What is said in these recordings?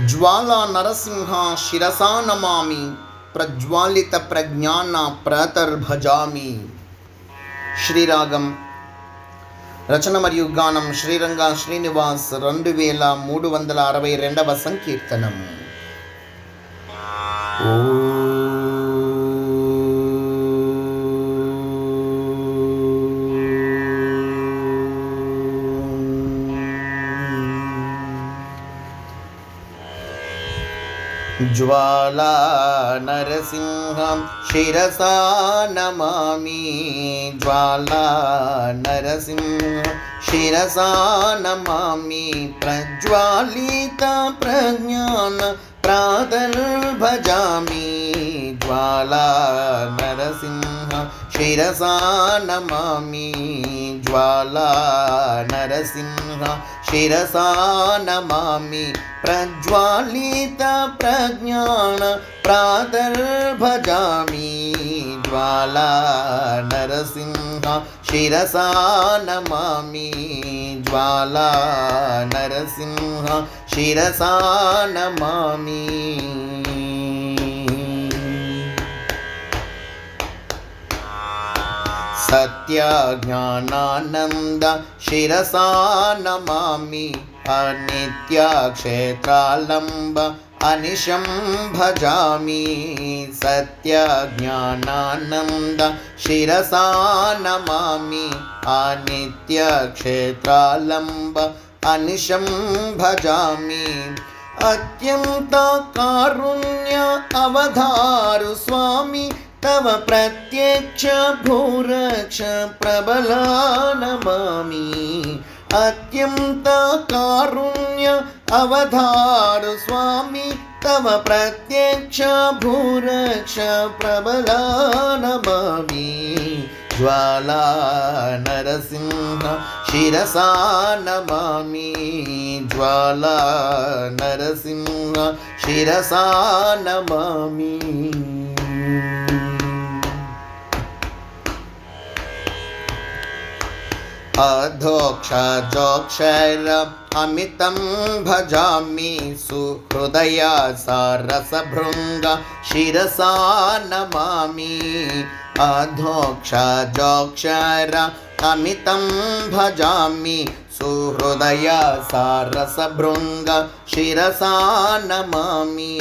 ज्वाला नरसिंह शिरसा नमामि प्रज्वालित प्रज्ञान प्रातर्भजामि। శ్రీరాగం రచన మరియు గానం శ్రీరంగ శ్రీనివాస్ 2362వ సంకీర్తనం। ज्वाला नरसिंह शिरसा नमामि ज्वाला नरसिंह शिरसा नमामि प्रज्वालित प्रज्ञान प्रातर्भजामि ज्वाला नरसिंह शिरसा नमामि ज्वाला नरसिंह शिरसा नमामि प्रज्वालित प्रज्ञान प्रातर्भजामि ज्वाला नरसिंह शिरसा नमामि ज्वाला नरसिंह शिरसा नमामि। सत्यज्ञानानंद शिरसा नमामि अनित्यक्षेत्रालंब अनिशं भजामि सत्यज्ञानानंद शिरसा नमामि अनित्यक्षेत्रालंब अनिशं भजामि। अत्यंत कारुण्य अवधारु स्वामी तव प्रत्यक्ष भूरक्ष प्रबला नमामि अत्यंत कारुण्य अवधारु स्वामी तव प्रत्यक्ष भूरक्ष प्रबला नमामि ज्वाला नरसिंह शिरसा नमामि ज्वाला नरसिंह शिरसा नमामि। अधोक्षजोक्षैर अमितं भजामि सुहृदया सारसभृङ्ग शिरसा नमामि अधोक्षजोक्षैर अमितं भजामि सुहृदया सारसभृङ्ग शिरसा नमामि।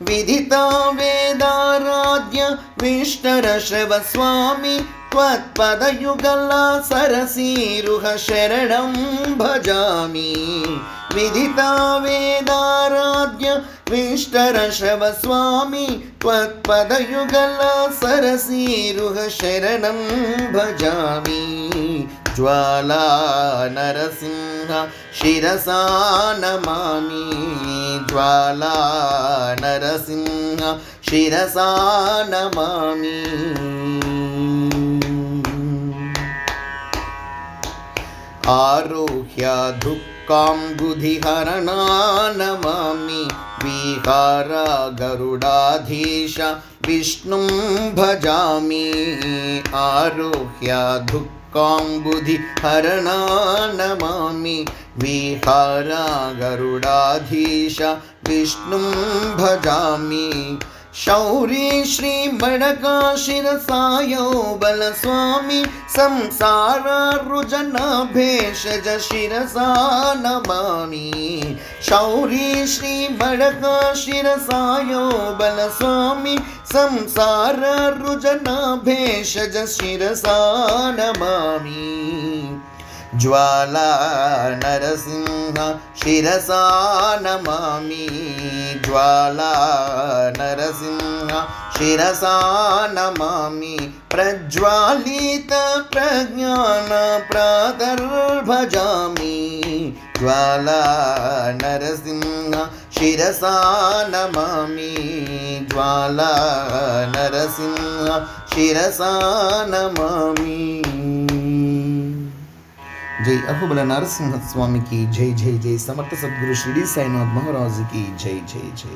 विधिता वेदाराध्य विष्णुरश्रव स्वामी त्वत्पदयुगला सरसीरुह शरणं भजामि विधिता वेदाराध्य विष्णुरश्रव स्वामी त्वत्पदयुगला सरसीरुह शरणं भजामि ज्वाला नरसिंह शिरसा नमामि ज्वाला नरसिंह शिरसा नमामि। आरुह्य दुःखाम्बुधिहरणा नमामि विहारा गरुडाधीश विष्णुं भजामि आरुह्य दुःखाम्बुधिहरणा नमामि विहारा गरुडाधीश विष्णुं भजामि। शौरी श्री बड़का शिरसायो बल स्वामी संसार रुजन भेषज शिरसा नमामि शौरी श्री बड़का शिरसायो बल स्वामी संसार रुजन भेषज शिरसा नमामि ज्वाला नरसिंह शिरसा नमामि ज्वाला नरसिंह शिरसा नमामि प्रज्वालित प्रज्ञान प्रातर्भजामि ज्वाला नरसिंह शिरसा नमामि ज्वाला नरसिंह शिरसा नमामि। जय अहोबल नरसिंह स्वामी की जय जय जय। समर्थ सद्गुरु शिरडी साईनाथ महाराज की जय जय जय।